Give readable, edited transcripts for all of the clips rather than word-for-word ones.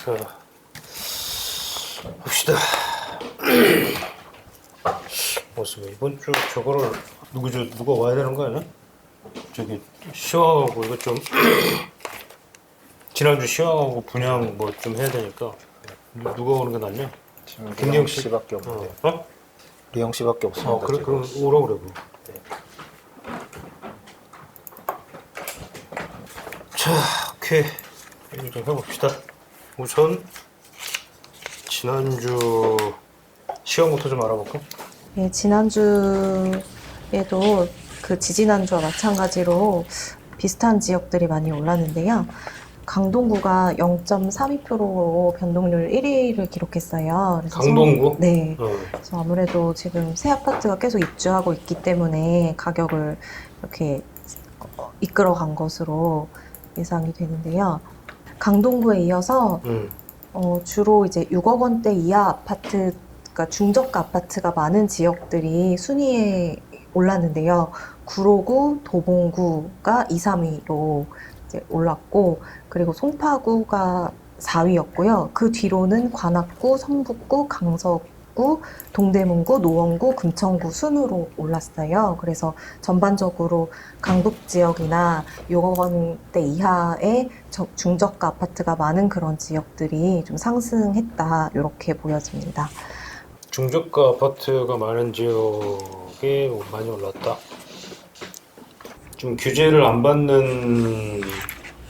자, 봅시다. 무슨 이번 주 저거를 누가 와야 되는 거 아니야? 저기 시황하고 이거 좀 지난주 시황하고 분양 뭐 좀 해야 되니까 누가 오는 게 낫냐? 지금 김경 리영 씨? 씨밖에 없는데. 어? 리영 씨밖에 없습니다. 그래 지금. 그럼 오라 그래 그럼. 네. 자, 오케이. 얘기 좀 해봅시다. 우선 지난주 시황부터 좀 알아볼까? 네, 지난주에도 그 지지난주와 마찬가지로 비슷한 지역들이 많이 올랐는데요. 강동구가 0.32%로 변동률 1위를 기록했어요. 그래서 강동구? 네. 어. 그래서 아무래도 지금 새 아파트가 계속 입주하고 있기 때문에 가격을 이렇게 이끌어간 것으로 예상이 되는데요. 강동구에 이어서 주로 이제 6억 원대 이하 아파트, 그러니까 중저가 아파트가 많은 지역들이 순위에 올랐는데요. 구로구, 도봉구가 2, 3위로 이제 올랐고, 그리고 송파구가 4위였고요. 그 뒤로는 관악구, 성북구, 강서구, 동대문구, 노원구, 금천구 순으로 올랐어요. 그래서 전반적으로 강북 지역이나 6억 원대 이하의 중저가 아파트가 많은 그런 지역들이 좀 상승했다, 이렇게 보여집니다. 중저가 아파트가 많은 지역에 많이 올랐다. 좀 규제를 안 받는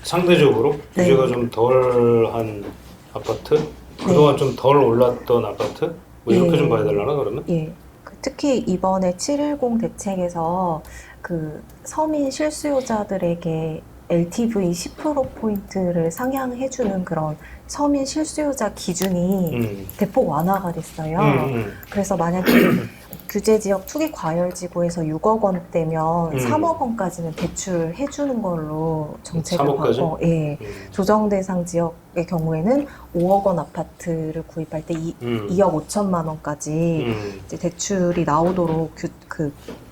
상대적으로 네. 규제가 좀 덜한 아파트? 그동안 좀 덜 올랐던 아파트? 뭐 이렇게 예. 좀 봐야 되려나 그러면? 예. 특히 이번에 710 대책에서 그 서민 실수요자들에게 LTV 10%포인트를 상향해주는 그런 서민 실수요자 기준이 대폭 완화가 됐어요. 그래서 만약에 규제 지역 투기 과열 지구에서 6억 원대면 3억 원까지는 대출해주는 걸로 정책을 3억까지? 바꿔, 예. 조정 대상 지역의 경우에는 5억 원 아파트를 구입할 때 2억 5천만 원까지 이제 대출이 나오도록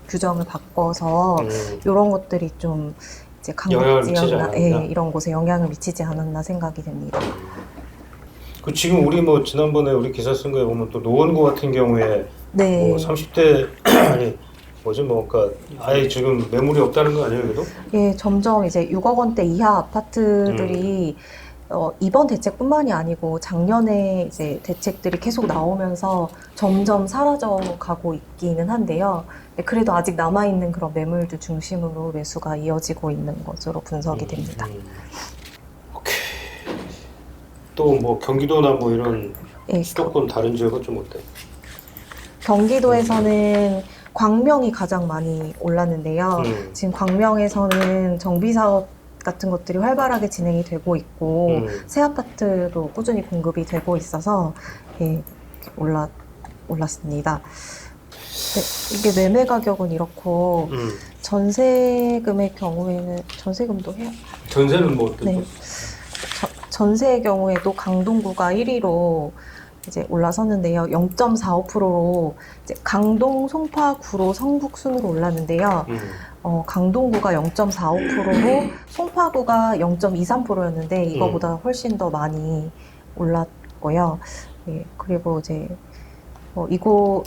규정을 바꿔서 이런 것들이 좀 이제 영향을 강북 미치지 지역이나 않았나? 이런 곳에 영향을 미치지 않았나 생각이 됩니다. 그 지금 우리 뭐 지난번에 우리 기사 쓴 거에 보면 또 노원구 같은 경우에 네. 뭐 30대 아니 뭐지 뭐 그러니까 아예 지금 매물이 없다는 거 아니에요, 그래도? 예, 점점 이제 6억 원대 이하 아파트들이 이번 대책뿐만이 아니고 작년에 이제 대책들이 계속 나오면서 점점 사라져 가고 있기는 한데요. 그래도 아직 남아있는 그런 매물들 중심으로 매수가 이어지고 있는 것으로 분석이 됩니다. 오케이. 또 뭐 경기도나 뭐 이런 예, 수도권 다른 지역은 좀 어때? 경기도에서는 광명이 가장 많이 올랐는데요. 지금 광명에서는 정비사업 같은 것들이 활발하게 진행이 되고 있고 새 아파트도 꾸준히 공급이 되고 있어서 예, 올랐습니다. 네, 이게 매매 가격은 이렇고 전세금의 경우에는 전세금도 해요. 전세는 뭐 어때? 네. 전세의 경우에도 강동구가 1위로 이제 올라섰는데요. 0.45%로 이제 강동, 송파, 구로, 성북 순으로 올랐는데요. 강동구가 0.45%로 송파구가 0.23%였는데 이거보다 훨씬 더 많이 올랐고요. 예, 그리고 이제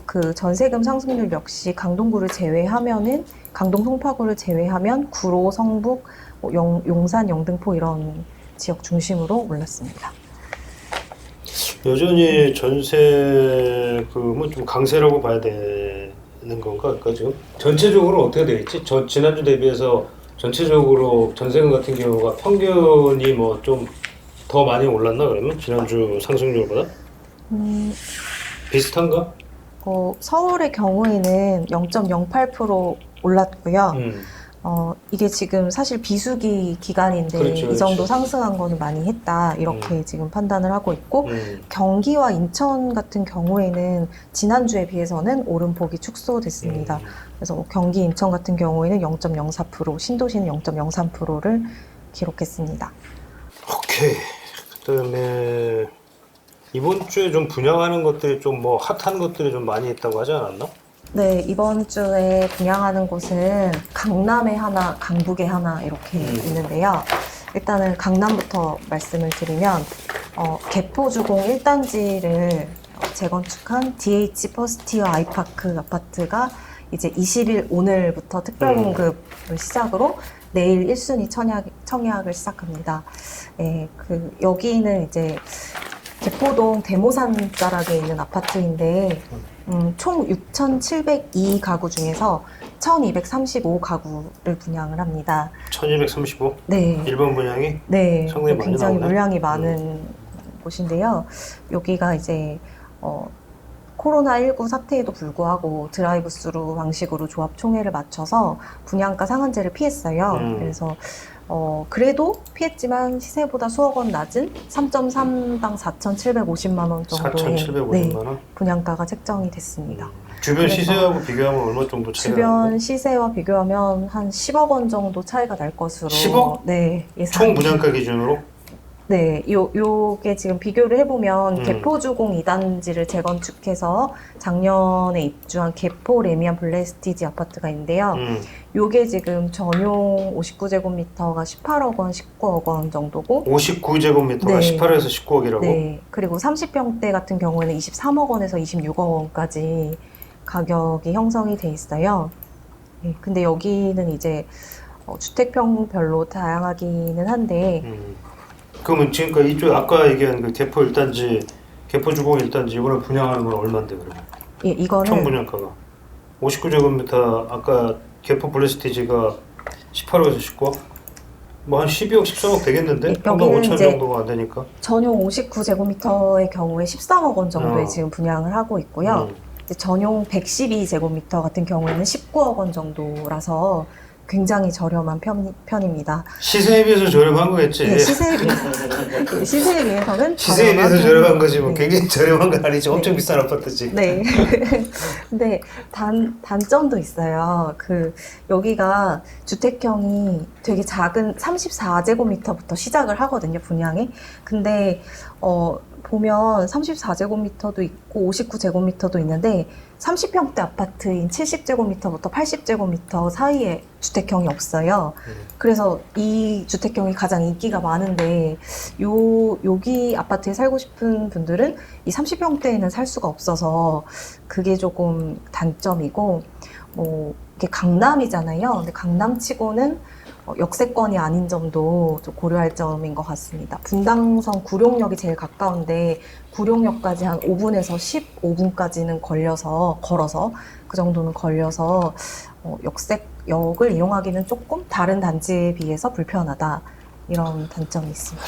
그 전세금 상승률 역시 강동구를 제외하면은 강동, 송파구를 제외하면 구로, 성북, 용산, 영등포 이런 지역 중심으로 올랐습니다. 여전히 전세금은 좀 강세라고 봐야 되는 건가? 그러니까 지금 전체적으로 어떻게 돼 있지? 지난주 대비해서 전체적으로 전세금 같은 경우가 평균이 뭐 좀 더 많이 올랐나 그러면 지난주 상승률보다? 비슷한가? 서울의 경우에는 0.08% 올랐고요. 이게 지금 사실 비수기 기간인데 그렇죠, 이 정도 그렇죠. 상승한 거는 많이 했다 이렇게 지금 판단을 하고 있고 경기와 인천 같은 경우에는 지난주에 비해서는 오름폭이 축소됐습니다. 그래서 뭐 경기, 인천 같은 경우에는 0.04%, 신도시는 0.03%를 기록했습니다. 오케이. 그다음에 이번 주에 좀 분양하는 것들이 좀 뭐 핫한 것들이 좀 많이 있다고 하지 않았나? 네, 이번 주에 분양하는 곳은 강남에 하나, 강북에 하나 이렇게 있는데요. 일단은 강남부터 말씀을 드리면 개포주공 1단지를 재건축한 DH 퍼스티어 아이파크 아파트가 이제 20일 오늘부터 특별공급을 시작으로 내일 1순위 청약을 시작합니다. 예, 여기는 이제 개포동 대모산 자락에 있는 아파트인데 총 6,702가구 중에서 1,235가구를 분양을 합니다. 1235? 네. 1번 분양이? 네. 상당히 많이 굉장히 나오네. 물량이 많은 곳인데요. 여기가 이제 코로나19 사태에도 불구하고 드라이브스루 방식으로 조합 총회를 맞춰서 분양가 상한제를 피했어요. 그래서 그래도 피했지만 시세보다 수억 원 낮은 3.3당 4,750만 원 정도의 4,750만 원? 분양가가 책정이 됐습니다. 주변 그래서 시세하고 비교하면 얼마 정도 차이가 주변 나요? 시세와 비교하면 한 10억 원 정도 차이가 날 것으로 10억? 네, 총 분양가 기준으로? 네, 요게 지금 비교를 해보면 음. 개포주공 2단지를 재건축해서 작년에 입주한 개포 레미안 블레스티지 아파트가 있는데요. 요게 지금 전용 59제곱미터가 18억 원, 19억 원 정도고 59제곱미터가 네. 18에서 19억이라고? 네, 그리고 30평대 같은 경우에는 23억 원에서 26억 원까지 가격이 형성이 돼 있어요. 네, 근데 여기는 이제 주택평별로 다양하기는 한데 그러면 지금까지 이쪽 아까 얘기한 그 개포 1단지, 개포주공 1단지 이번에 분양하는 건 얼마인데 그러면? 예, 이거는 총 분양가가 59제곱미터 아까 개포 블레스티지가 18억에서 19억? 뭐 한 12억, 13억 되겠는데? 예, 평당 여기는 5천 이제 정도가 안 되니까. 전용 59제곱미터의 경우에 13억 원 정도에 지금 분양을 하고 있고요. 이제 전용 112제곱미터 같은 경우에는 19억 원 정도라서 굉장히 저렴한 편입니다. 시세에 비해서 저렴한 거겠지? 네, 시세에 비해서는 시세에 비해서 저렴한 거지 뭐 네. 굉장히 저렴한 건 아니지. 엄청 네. 비싼 아파트지. 네. 근데 단점도 있어요. 여기가 주택형이 되게 작은 34제곱미터부터 시작을 하거든요, 분양이. 근데, 보면 34제곱미터도 있고 59제곱미터도 있는데 30평대 아파트인 70제곱미터부터 80제곱미터 사이에 주택형이 없어요. 그래서 이 주택형이 가장 인기가 많은데 여기 아파트에 살고 싶은 분들은 이 30평대에는 살 수가 없어서 그게 조금 단점이고 이게 강남이잖아요. 근데 강남치고는 역세권이 아닌 점도 좀 고려할 점인 것 같습니다. 분당선 구룡역이 제일 가까운데 구룡역까지 한 5분에서 15분까지는 걸어서 그 정도는 걸려서 역세역을 이용하기는 조금 다른 단지에 비해서 불편하다. 이런 단점이 있습니다.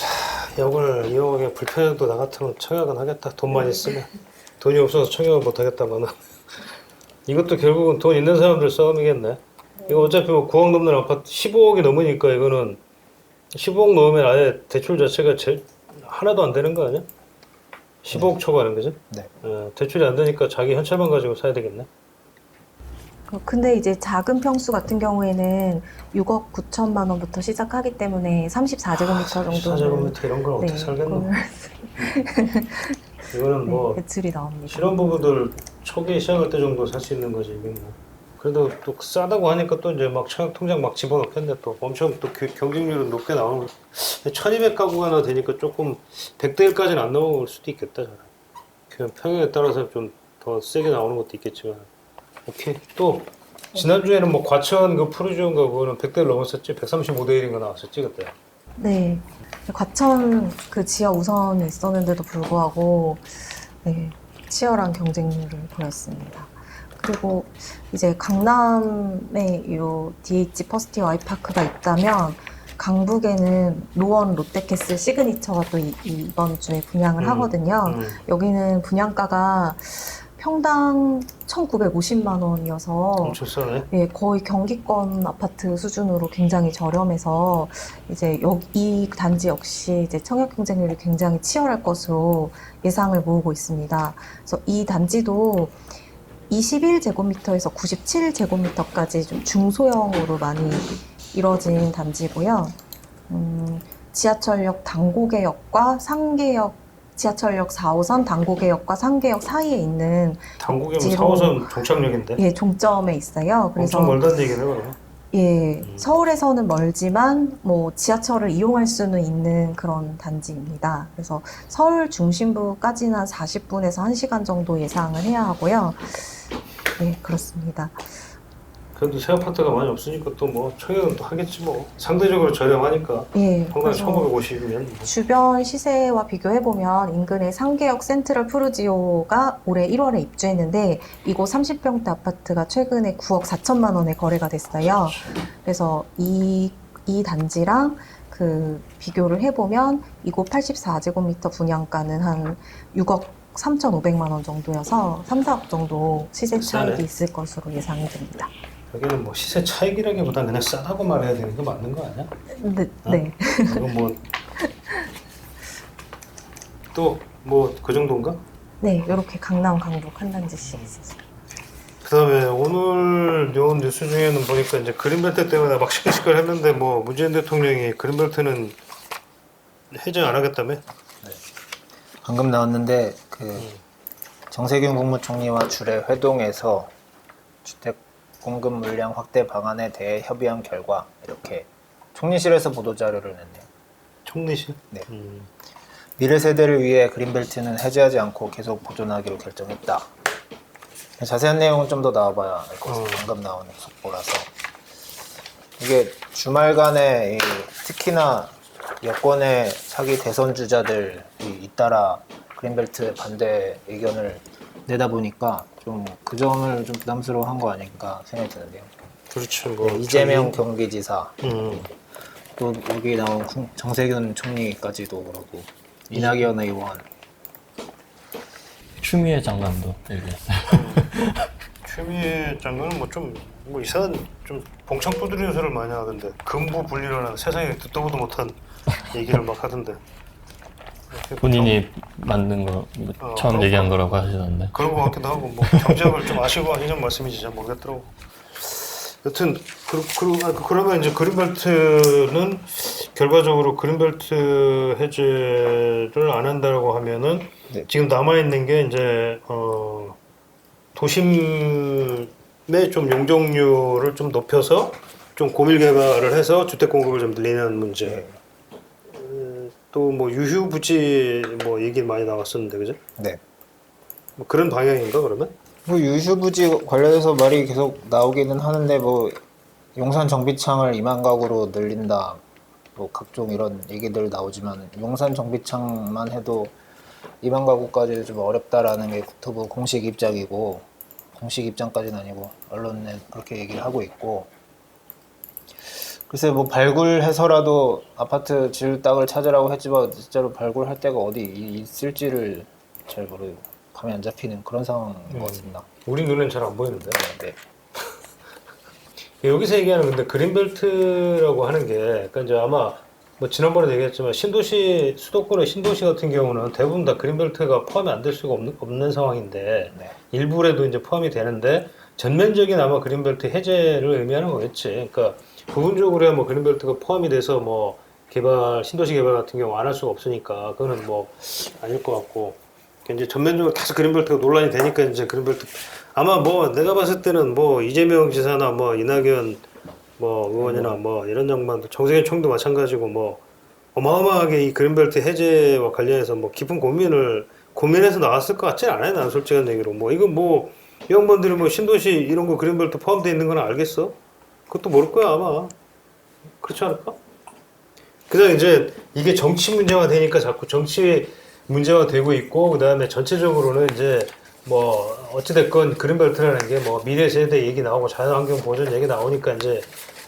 역을 이용하기 불편해도 나 같으면 청약은 하겠다. 돈만 있으면. 돈이 없어서 청약을 못 하겠다마는. 이것도 결국은 돈 있는 사람들 싸움이겠네. 이거 어차피 뭐 9억 넘는 아파트 15억이 넘으니까 이거는 15억 넘으면 아예 대출 자체가 하나도 안 되는 거 아니야? 15억 초과하는 거지? 네. 대출이 안 되니까 자기 현찰만 가지고 사야 되겠네. 근데 이제 작은 평수 같은 경우에는 6억 9천만 원부터 시작하기 때문에 34제곱미터 정도는 34제곱미터 이런 걸 어떻게 살겠노? 이거는 뭐 대출이 나옵니다. 신혼부부들 초기에 시작할 때 정도 살 수 있는 거지 이게 뭐. 그래도 또 싸다고 하니까 또 이제 막 청약 통장 막 집어넣겠네 또 엄청 또 경쟁률은 높게 나오는 거. 1200가구가 하나 되니까 조금 100대 1까지는 안 나올 수도 있겠다. 그냥 평형에 따라서 좀 더 세게 나오는 것도 있겠지만. 오케이. 또 지난주에는 뭐 과천 그 푸르지온가 그거는 100대를 넘었었지. 135대 1인가 나왔었지 그때. 네. 과천 그 지하 우선이 있었는데도 불구하고 네, 치열한 경쟁률을 보였습니다. 그리고 이제 강남에 이 DH 퍼스티어 아이파크가 있다면 강북에는 노원 롯데캐슬 시그니처가 또 이번 주에 분양을 하거든요. 여기는 분양가가 평당 1,950만 원이어서 엄청 싸네. 예, 거의 경기권 아파트 수준으로 굉장히 저렴해서 이제 이 단지 역시 이제 청약 경쟁률이 굉장히 치열할 것으로 예상을 모으고 있습니다. 그래서 이 단지도 21제곱미터에서 97제곱미터까지 좀 중소형으로 많이 이뤄진 단지고요. 지하철역 당고개역과 상계역 지하철역 4호선 당고개역과 상계역 사이에 있는 당국이면 지로- 4호선 종착역인데. 예, 종점에 있어요. 그래서 엄청 멀다는 얘기네 그러면. 예, 서울에서는 멀지만 뭐 지하철을 이용할 수는 있는 그런 단지입니다. 그래서 서울 중심부까지는 한 40분에서 1시간 정도 예상을 해야 하고요. 네, 그렇습니다. 그래도 새 아파트가 많이 없으니까 또 뭐 청약은 또 하겠지 뭐. 상대적으로 저렴하니까. 예, 평당 그래서 1,550이면 주변 시세와 비교해보면 인근의 상계역 센트럴 푸르지오가 올해 1월에 입주했는데 이곳 30평대 아파트가 최근에 9억 4천만 원에 거래가 됐어요. 그래서 이 단지랑 그 비교를 해보면 이곳 84제곱미터 분양가는 한 6억 3,500만 원 정도여서 3, 4억 정도 시세 차익이 싸네. 있을 것으로 예상이 됩니다. 여기는 뭐 시세 차익이라기보다 그냥 싸다고 말해야 되는 게 맞는 거 아니야? 네, 어? 네. 이건 뭐 또 뭐 그 정도인가? 네, 이렇게 강남, 강북 한 단지씩 있어요. 그다음에 오늘 요 뉴스 중에는 보니까 이제 그린벨트 때문에 막 시끌시끌했는데 뭐 문재인 대통령이 그린벨트는 해제 안 하겠다며? 방금 나왔는데 그 정세균 국무총리와 주례 회동에서 주택 공급 물량 확대 방안에 대해 협의한 결과 이렇게 총리실에서 보도 자료를 냈네요. 총리실? 네. 음. 미래 세대를 위해 그린벨트는 해제하지 않고 계속 보존하기로 결정했다. 자세한 내용은 좀 더 나와봐야 알 것 같아요. 방금 나온 속보라서. 이게 주말간에 특히나 여권의 차기 대선 주자들이 잇따라 그린벨트 반대 의견을 내다 보니까 좀 그 점을 좀 부담스러워한 거 아닌가 생각이 드는데요. 그렇지 뭐 이재명 경기지사, 음. 또 여기 나온 정세균 총리까지도 그러고 이낙연 의원, 추미애 장관도 얘기했어요. 추미애 장관은 뭐 좀 뭐 이상한 좀 봉창 두드리는 소리를 많이 하던데 근부 분리라는 세상에 듣도 보도 못한 얘기를 막 하던데 본인이 만든 거 처음 그런 얘기한 거. 거라고 하시던데. 그런 거 같기도 하고 뭐 경제학을 좀 아시고 하시는 말씀인지 잘 모르겠더라고. 여튼 그러면 이제 그린벨트는 결과적으로 그린벨트 해제를 안 한다고 하면은 네. 지금 남아 있는 게 이제 도심의 좀 용적률을 좀 높여서 좀 고밀 개발을 해서 주택 공급을 좀 늘리는 문제. 네. 또 뭐 유휴부지 뭐 얘기 많이 나왔었는데 그죠? 네. 뭐 그런 방향인가 그러면? 뭐 유휴부지 관련해서 말이 계속 나오기는 하는데 뭐 용산 정비창을 2만 가구로 늘린다 뭐 각종 이런 얘기들 나오지만 용산 정비창만 해도 2만 가구까지 좀 어렵다라는 게 국토부 공식 입장이고 공식 입장까지는 아니고 언론에 그렇게 얘기를 하고 있고 글쎄 뭐 발굴해서라도 아파트 지을 땅을 찾으라고 했지만 진짜로 발굴할 데가 어디 있을지를 잘 모르고 감이 안 잡히는 그런 상황인 것 같습니다. 우리 눈엔 잘 안 보이는데. 네. 여기서 얘기하는 근데 그린벨트라고 하는 게 그러니까 이제 아마 뭐 지난번에 얘기했지만 신도시 수도권의 신도시 같은 경우는 대부분 다 그린벨트가 포함이 안 될 수가 없는 상황인데 네. 일부라도 이제 포함이 되는데 전면적인 아마 그린벨트 해제를 의미하는 거겠지. 그러니까 부분적으로야 뭐 그린벨트가 포함이 돼서 뭐 개발 신도시 개발 같은 경우 안 할 수가 없으니까 그거는 뭐 아닐 것 같고 이제 전면적으로 계속 그린벨트가 논란이 되니까 이제 그린벨트 아마 뭐 내가 봤을 때는 뭐 이재명 지사나 뭐 이낙연 뭐 의원이나 뭐 이런 양반도 정세균 총도 마찬가지고 뭐 어마어마하게 이 그린벨트 해제와 관련해서 뭐 깊은 고민해서 나왔을 것 같진 않아요. 나는 솔직한 얘기로 뭐 이거 뭐 이 양반들이 뭐 신도시 이런 거 그린벨트 포함되어 있는 건 알겠어? 그것도 모를 거야 아마. 그렇지 않을까? 그다음 이제 이게 정치 문제가 되니까 자꾸 정치 문제가 되고 있고 그다음에 전체적으로는 이제 뭐 어찌됐건 그린벨트라는 게 뭐 미래 세대 얘기 나오고 자연환경 보전 얘기 나오니까 이제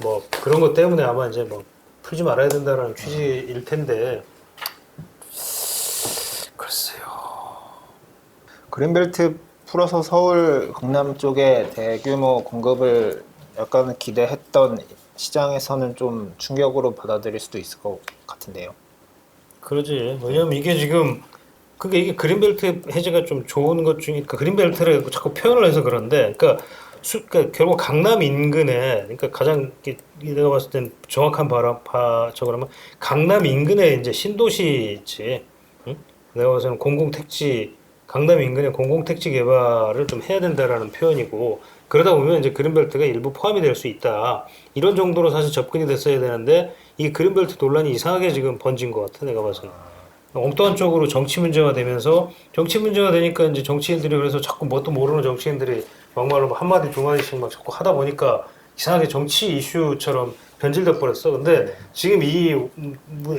뭐 그런 것 때문에 아마 이제 뭐 풀지 말아야 된다라는 취지일 텐데 글쎄요. 그린벨트 풀어서 서울 강남 쪽에 대규모 공급을 약간 기대했던 시장에서는 좀 충격으로 받아들일 수도 있을 것 같은데요. 그러지. 왜냐면 이게 지금 그게 이게 그린벨트 해제가 좀 좋은 것 중에 그 그린벨트를 자꾸 표현을 해서 그런데 그러니까 결국 강남 인근에 그러니까 가장 내가 봤을 땐 정확한 저 그러면 강남 인근에 이제 신도시지. 응? 내가 봐서는 공공택지 강남 인근의 공공택지 개발을 좀 해야 된다라는 표현이고 그러다 보면 이제 그린벨트가 일부 포함이 될 수 있다. 이런 정도로 사실 접근이 됐어야 되는데 이 그린벨트 논란이 이상하게 지금 번진 것 같아 내가 봐서는. 엉뚱한 쪽으로 정치 문제가 되면서 정치 문제가 되니까 이제 정치인들이 그래서 자꾸 뭣도 모르는 정치인들이 막말로 한마디 두 마디씩 막 자꾸 하다 보니까 이상하게 정치 이슈처럼 변질돼 버렸어. 근데 지금 이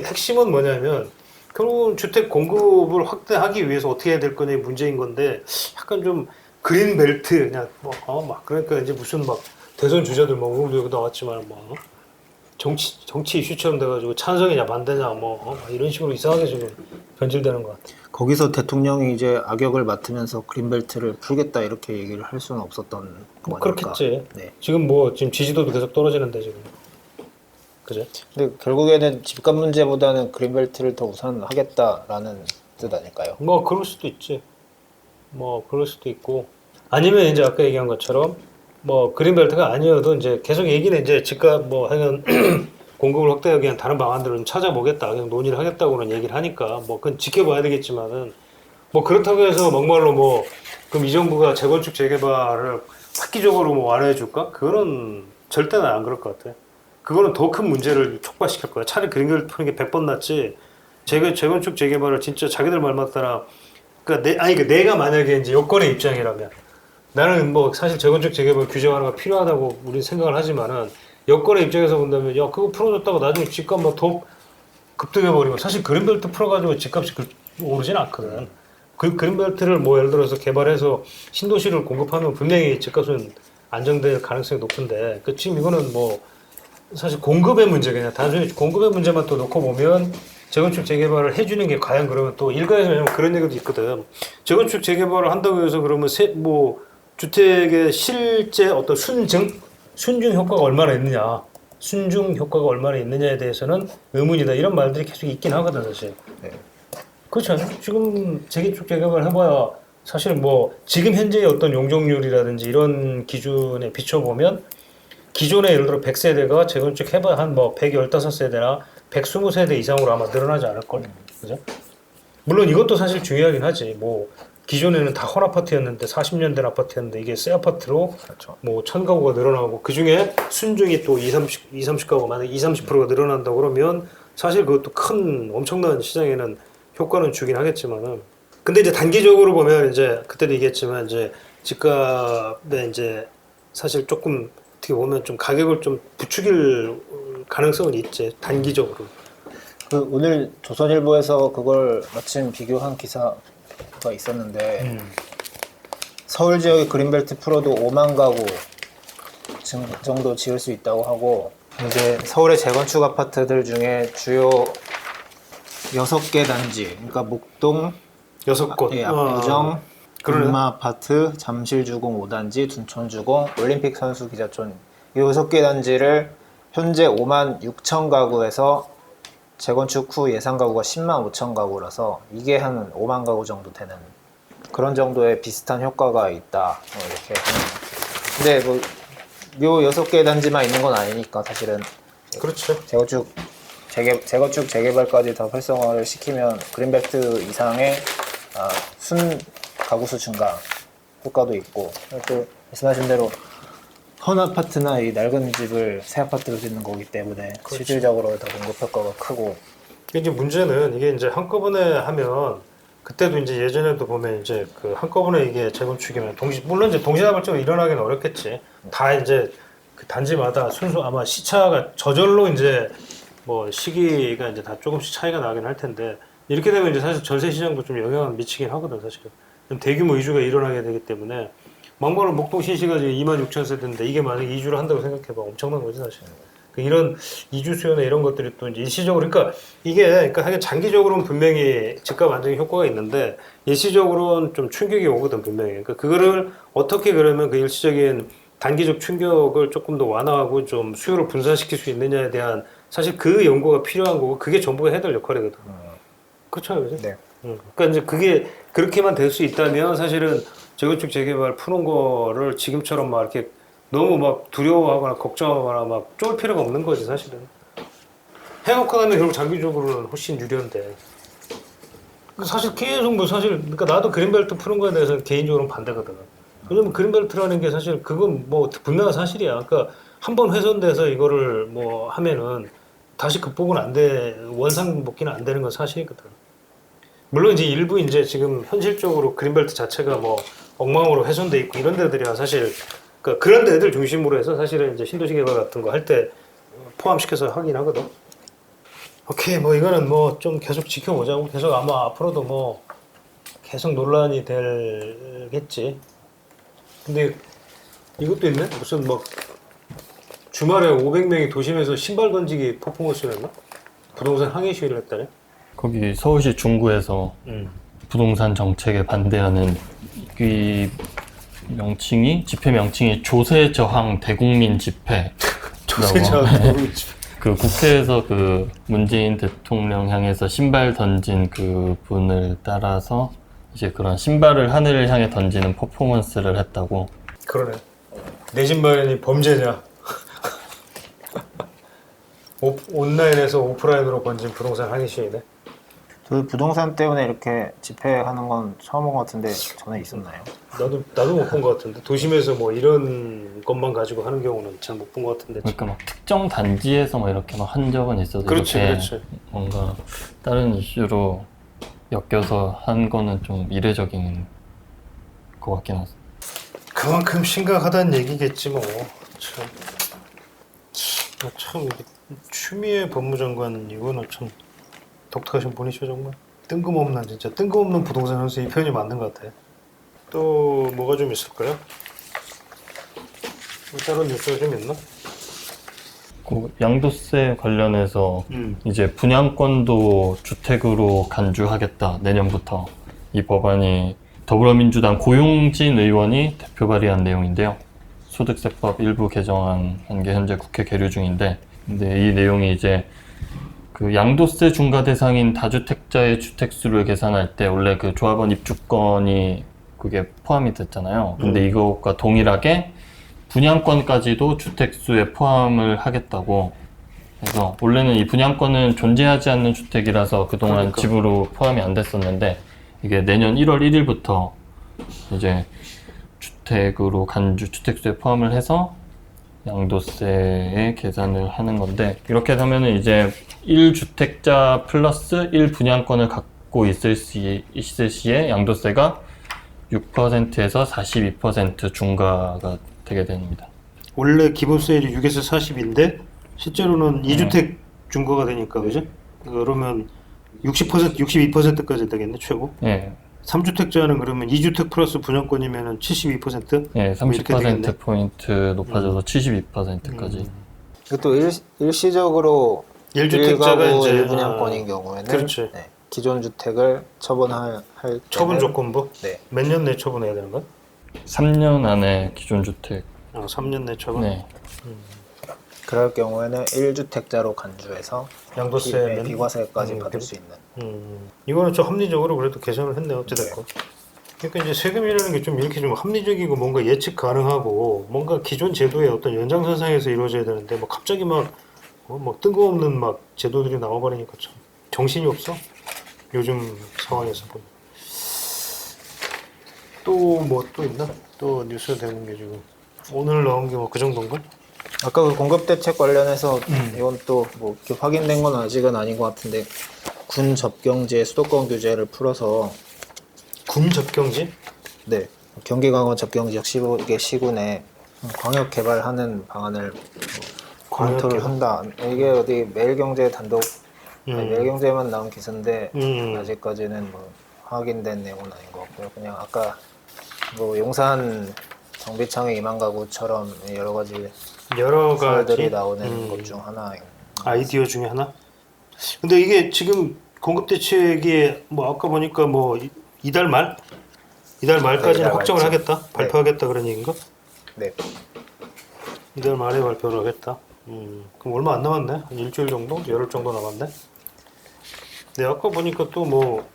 핵심은 뭐냐면 결국은 주택 공급을 확대하기 위해서 어떻게 해야 될 거냐의 문제인 건데 약간 좀 그린벨트 그냥 막 그러니까 이제 무슨 막 대선 주자들 뭐 오늘도 여기 나왔지만 뭐 정치 이슈처럼 돼가지고 찬성이냐 반대냐 뭐 이런 식으로 이상하게 지금 변질되는 것 같아. 거기서 대통령이 이제 악역을 맡으면서 그린벨트를 풀겠다 이렇게 얘기를 할 수는 없었던 뭐 거니까. 그렇겠지. 네. 지금 뭐 지금 지지도도 계속 떨어지는데 지금. 그죠? 근데 결국에는 집값 문제보다는 그린벨트를 더 우선하겠다라는 뜻 아닐까요? 뭐 그럴 수도 있지. 뭐 그럴 수도 있고 아니면 이제 아까 얘기한 것처럼 뭐 그린벨트가 아니어도 이제 계속 얘기는 이제 집값 뭐 하여간 공급을 확대하기 위한 다른 방안들을 좀 찾아보겠다 그냥 논의를 하겠다고는 얘기를 하니까 뭐 그건 지켜봐야 되겠지만은 뭐 그렇다고 해서 막말로 뭐 그럼 이 정부가 재건축 재개발을 획기적으로 뭐 완화해 줄까? 그거는 절대는 안 그럴 것 같아. 그거는 더 큰 문제를 촉발시킬 거야. 차라리 그린벨트 푸는 게 100번 낫지. 재건축 재개발을 진짜 자기들 말 맞다나 그러니까 내가 만약에 이제 여권의 입장이라면 나는 뭐 사실 재건축 재개발 규제 완화가 필요하다고 우리 생각을 하지만은 여권의 입장에서 본다면 야 그거 풀어줬다고 나중에 집값 막 더 급등해 버리면 사실 그린벨트 풀어가지고 집값이 오르진 않거든. 그 그린벨트를 뭐 예를 들어서 개발해서 신도시를 공급하면 분명히 집값은 안정될 가능성이 높은데 그 지금 이거는 뭐 사실 공급의 문제 그냥 단순히 공급의 문제만 또 놓고 보면 재건축 재개발을 해주는 게 과연 그러면 또 일각에서 왜냐면 그런 얘기도 있거든. 재건축 재개발을 한다고 해서 그러면 뭐 주택의 실제 어떤 순증 효과가 얼마나 있느냐, 순증 효과가 얼마나 있느냐에 대해서는 의문이다 이런 말들이 계속 있긴 하거든 사실. 네. 그렇지 않아요? 지금 재건축 재개발 해봐야 사실 뭐 지금 현재의 어떤 용적률이라든지 이런 기준에 비춰보면 기존에 예를 들어 100세대가 재건축 해봐야 한 뭐 115세대나 120세대 이상으로 아마 늘어나지 않을걸? 그죠? 물론 이것도 사실 중요하긴 하지. 뭐 기존에는 다 헌아파트였는데 40년 된 아파트였는데 이게 새 아파트로 그렇죠. 뭐 1000가구가 늘어나고 그중에 순중이 또 30가구 만약에 30%가 늘어난다고 그러면 사실 그것도 큰 엄청난 시장에는 효과는 주긴 하겠지만은 근데 이제 단기적으로 보면 이제 그때도 얘기했지만 이제 집값에 이제 사실 조금 어떻게 보면 좀 가격을 좀 부추길 가능성은 있지 단기적으로. 그 오늘 조선일보에서 그걸 마침 비교한 기사가 있었는데 서울 지역의 그린벨트 풀어도 5만 가구 정도 지을 수 있다고 하고 이제 서울의 재건축 아파트들 중에 주요 6개 단지 그러니까 목동, 6곳. 예, 압구정, 그러네. 금마아파트, 잠실주공 5단지, 둔촌주공, 올림픽 선수 기자촌 이 6개 단지를 현재 5만 6천 가구에서 재건축 후 예상 가구가 10만 5천 가구라서 이게 한 5만 가구 정도 되는 그런 정도의 비슷한 효과가 있다 이렇게 하는. 근데 뭐 요 6개 단지만 있는 건 아니니까 사실은 그렇죠. 재건축 재개발까지 다 활성화를 시키면 그린벨트 이상의 순 가구수 증가 효과도 있고 또 말씀하신 대로 헌 아파트나 이 낡은 집을 새 아파트로 짓는 거기 때문에 그렇죠. 실질적으로 더 공급 효과가 크고. 이제 문제는 이게 이제 한꺼번에 하면 그때도 이제 예전에도 보면 이제 그 한꺼번에 이게 재건축이면 물론 이제 동시다발적으로 일어나기는 어렵겠지. 다 이제 그 단지마다 순수 아마 시차가 저절로 이제 뭐 시기가 이제 다 조금씩 차이가 나긴 할 텐데 이렇게 되면 이제 사실 전세 시장도 좀 영향을 미치긴 하거든 사실은. 좀 대규모 이주가 일어나게 되기 때문에 막말로 목동 신시가 지금 26,000세대인데 이게 만약에 이주를 한다고 생각해봐 엄청난 거지 사실. 이런 이주 수요나 이런 것들이 또 이제 일시적으로 그러니까 이게 하여간 장기적으로는 분명히 집값 안정에 효과가 있는데 일시적으로는 좀 충격이 오거든 분명히. 그러니까 그거를 어떻게 그러면 그 일시적인 단기적 충격을 조금 더 완화하고 좀 수요를 분산시킬 수 있느냐에 대한 사실 그 연구가 필요한 거고 그게 정부가 해야 될 역할이거든. 그렇죠, 그죠? 네. 그러니까 이제 그게 그렇게만 될 수 있다면 사실은 재건축 재개발 푸는 거를 지금처럼 막 이렇게 너무 막 두려워하거나 걱정하거나 막 쫄 필요가 없는 거지 사실은. 해놓고 나면 결국 장기적으로는 훨씬 유리한데. 사실 계속 뭐 사실 그러니까 나도 그린벨트 푸는 거에 대해서 개인적으로는 반대거든. 왜냐면 그린벨트라는 게 사실 그건 뭐 분명한 사실이야. 그러니까 한 번 훼손돼서 이거를 뭐 하면은 다시 극복은 안 돼, 원상복귀는 안 되는 건 사실이거든. 물론 이제 일부 이제 지금 현실적으로 그린벨트 자체가 뭐 엉망으로 훼손돼 있고 이런 데들이야 사실 그러니까 그런 데들 중심으로 해서 사실은 이제 신도시 개발 같은 거 할 때 포함시켜서 하긴 하거든. 오케이 뭐 이거는 뭐 좀 계속 지켜보자고 계속 아마 앞으로도 뭐 계속 논란이 되겠지. 근데 이것도 있네 무슨 뭐 주말에 500명이 도심에서 신발 던지기 퍼포먼스를 했나? 부동산 항의 시위를 했다네. 거기 서울시 중구에서 부동산 정책에 반대하는 이 명칭이 집회 명칭이 조세 저항 대국민 집회. 그 국회에서 그 문재인 대통령 향해서 신발 던진 그 분을 따라서 이제 그런 신발을 하늘을 향해 던지는 퍼포먼스를 했다고. 그러네. 내 신발이 범죄냐? 온라인에서 오프라인으로 번진 부동산 항의 시위네. 그 부동산 때문에 이렇게 집회하는 건 처음 본 것 같은데 전에 있었나요? 나도 못 본 것 같은데 도심에서 뭐 이런 것만 가지고 하는 경우는 잘 못 본 것 같은데. 그러니까 막 특정 단지에서 막 이렇게 막 한 적은 있어도 그렇지, 이렇게 그렇지. 뭔가 다른 이슈로 엮여서 한 거는 좀 이례적인 것 같긴 하죠. 그만큼 심각하다는 얘기겠지 뭐. 참 이게 추미애 법무장관 이거는 참 독특하신 분이셔 정말. 뜬금없는 진짜 뜬금없는 부동산 현수 이 표현이 맞는 것 같아. 또 뭐가 좀 있을까요? 다른 뉴스가 좀 있나? 그 양도세 관련해서 이제 분양권도 주택으로 간주하겠다 내년부터 이 법안이 더불어민주당 고용진 의원이 대표 발의한 내용인데요. 소득세법 일부 개정안 한 게 현재 국회 계류 중인데, 근데 이 내용이 이제 그 양도세 중과 대상인 다주택자의 주택수를 계산할 때 원래 그 조합원 입주권이 그게 포함이 됐잖아요. 근데 이것과 동일하게 분양권까지도 주택수에 포함을 하겠다고 해서 원래는 이 분양권은 존재하지 않는 주택이라서 그동안 그러니까. 집으로 포함이 안 됐었는데 이게 내년 1월 1일부터 이제 주택으로 간주 주택수에 포함을 해서 양도세에 계산을 하는 건데 이렇게 하면은 이제 1주택자 플러스 1분양권을 갖고 있을 시에 양도세가 6%에서 42% 중과가 되게 됩니다. 원래 기본세율이 6에서 40인데 실제로는 2주택 중과가 되니까 그죠? 그러면 60%, 62%까지 되겠네 최고. 예, 3주택자는 그러면 2주택 플러스 분양권이면은 72%? 예, 뭐 이렇게 되겠네. 30%포인트 높아져서 72%까지. 이것도 일시적으로 1주택자가 1가구 이제 1분양권인 경우에는 그렇지. 네, 기존 주택을 처분할 때는 처분 조건부? 네. 몇 년 내에 처분해야 되는 거야? 3년 안에 기존 주택. 3년 내 처분? 네. 그럴 경우에는 1주택자로 간주해서 양도세 비과세까지 받을 수 있는. 이거는 좀 합리적으로 그래도 개선을 했네 어찌됐건. 그러니까 이제 세금이라는 게 좀 이렇게 좀 합리적이고 뭔가 예측 가능하고 뭔가 기존 제도의 어떤 연장선상에서 이루어져야 되는데 뭐 갑자기 막 뜬금없는 막 제도들이 나와버리니까 참 정신이 없어 요즘 상황에서 보면. 또 뭐 또 있나? 또 뉴스 되는 게 지금 오늘 나온 게 뭐 그 정도인가? 아까 그 공급 대책 관련해서 이건 또 뭐 확인된 건 아직은 아닌 것 같은데 군 접경지의 수도권 규제를 풀어서 군 접경지? 네 경기 강원 접경지역 시군에 광역 개발하는 방안을 검토를 한다. 이게 어디 매일경제 단독 매일경제만 나온 기사인데 아직까지는 뭐 확인된 내용은 아닌 것 같고요. 그냥 아까 뭐 용산 정비창의 2만 가구처럼 여러 가지 사례들이 나오는 것 중 하나인 아이디어 중에 하나? 근데 이게 지금 공급 대책이 뭐 아까 보니까 뭐 이달 말? 이달 말까지는 이달 확정을 말쯤. 하겠다? 발표하겠다 그런 얘기인가? 네. 이달 말에 발표를 하겠다. 그럼 얼마 안 남았네? 한 일주일 정도? 열흘 정도 남았네? 네, 아까 보니까 또 뭐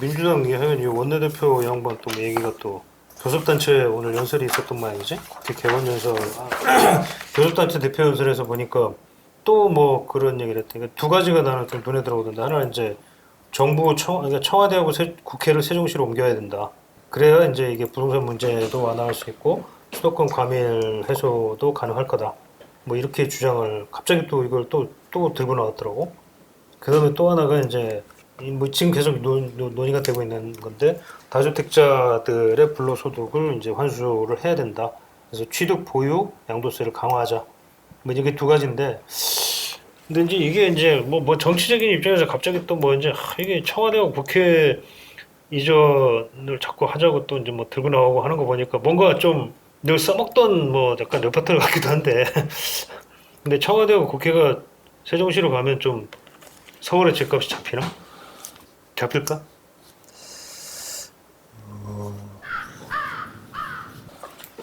민주당 이 원내대표 양반 또 얘기가 또 교섭단체 오늘 연설이 있었던 모양이지? 그 개원 연설 교섭단체 대표 연설에서 보니까 또 뭐 그런 얘기를 했대. 두 가지가 나는 좀 눈에 들어오던데 하나는 이제 그러니까 청와대하고 국회를 세종시로 옮겨야 된다. 그래야 이제 이게 부동산 문제도 완화할 수 있고 수도권 과밀 해소도 가능할 거다. 뭐 이렇게 주장을 갑자기 또 이걸 또 들고 나왔더라고. 그다음에 또 하나가 이제 뭐 지금 계속 논의가 되고 있는 건데 다주택자들의 불로소득을 이제 환수를 해야 된다. 그래서 취득 보유 양도세를 강화하자. 뭐 이게 두 가지인데, 근데 이제 이게 뭐 정치적인 입장에서 갑자기 또 뭐 이제 이게 청와대와 국회 이전을 자꾸 하자고 또 이제 뭐 들고 나오고 하는 거 보니까 뭔가 좀 늘 써먹던 뭐 약간 레퍼토리 같기도 한데, 근데 청와대와 국회가 세종시로 가면 좀 서울의 집값이 잡히나? 잡힐까?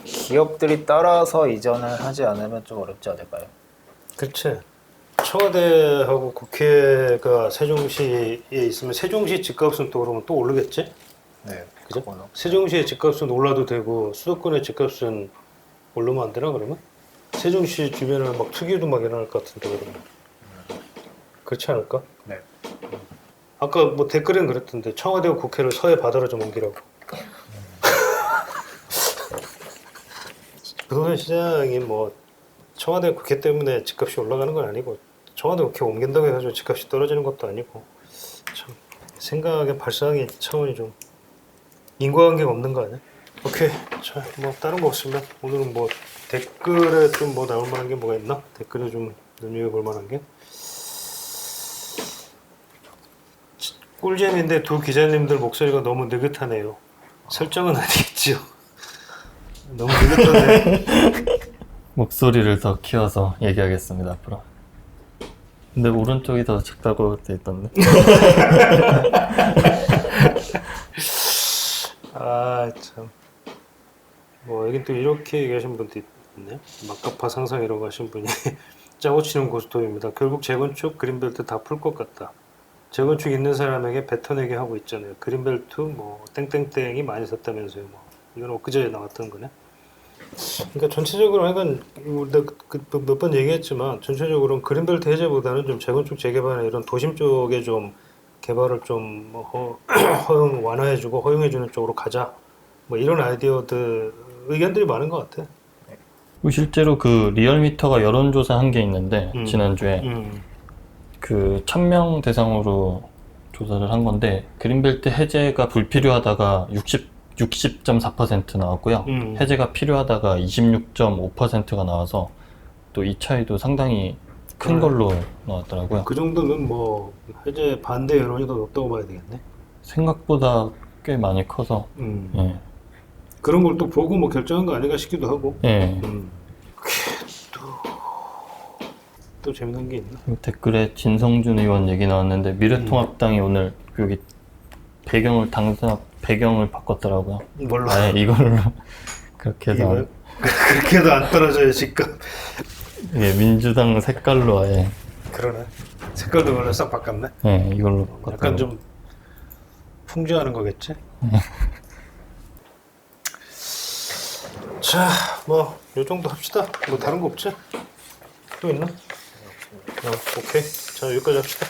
기업들이 따라서 이전을 하지 않으면 좀 어렵지 않을까요? 그렇지. 청와대하고 국회가 세종시에 있으면 세종시 집값은 또 그러면 또 오르겠지? 네, 그죠? 그거는. 세종시의 집값은 올라도 되고 수도권의 집값은 오르면 안 되나 그러면? 세종시 주변에 막 투기도 막 일어날 것 같은데 그러면 그렇지 않을까? 네. 아까 뭐 댓글엔 그랬던데 청와대와 국회를 서해 바다로 좀 옮기라고. 부동산 시장이 뭐 청와대 국회 때문에 집값이 올라가는 건 아니고 청와대 국회 옮긴다고 해가지고 집값이 떨어지는 것도 아니고 참 생각의 발상의 차원이 좀 인과관계가 없는 거 아니야? 오케이. 자, 뭐 다른 거 없으면 오늘은 뭐 댓글에 좀 뭐 나올 만한 게 뭐가 있나? 댓글에 좀 눈여겨볼 만한 게 꿀잼인데 두 기자님들 목소리가 너무 느긋하네요. 설정은 아니겠지요. 너무 느긋하네. 목소리를 더 키워서 얘기하겠습니다 앞으로. 근데 오른쪽이 더 작다고 돼 있던데. 아 참. 뭐 여긴 또 이렇게 얘기하신 분도 있네. 막가파 상상이라고 하신 분이 짜고 치는 고스톱입니다. 결국 재건축 그린벨트 다 풀 것 같다. 재건축 있는 사람에게 뱉어내게 하고 있잖아요. 그린벨트 뭐 땡땡땡이 많이 샀다면서요. 뭐 이건 엊그제 나왔던 거네. 그러니까 전체적으로 하여간 몇 번 얘기했지만 전체적으로는 그린벨트 해제보다는 좀 재건축 재개발이나 이런 도심 쪽에 좀 개발을 좀 허용 완화해주고 허용해주는 쪽으로 가자. 뭐 이런 아이디어들 의견들이 많은 것 같아. 실제로 그 리얼미터가 여론조사 한 게 있는데 지난주에 그 1000명 대상으로 조사를 한 건데 그린벨트 해제가 불필요하다가 60.4% 나왔고요. 해제가 필요하다가 26.5%가 나와서 또 이 차이도 상당히 큰 걸로 나왔더라고요. 그 정도면 뭐 해제 반대 여론이 더 높다고 봐야 되겠네. 생각보다 꽤 많이 커서 예. 그런 걸 또 보고 뭐 결정한 거 아닌가 싶기도 하고. 예. 또 재밌는 게 있나? 댓글에 진성준 의원 얘기 나왔는데 미래통합당이 오늘 여기 배경을 바꿨더라고요. 뭘로? 아예 이걸로 그렇게 해서 이거요? 그렇게 해도 안 떨어져요 집값. 예, 민주당 색깔로 아예 그러네. 색깔도 원래 싹 바꿨네. 예, 이걸로 바꿨더라고요. 약간 좀 풍조하는 거겠지? 자, 뭐 요 정도 합시다. 뭐 다른 거 없지? 또 있나? 오케이. 자, 여기까지 합시다.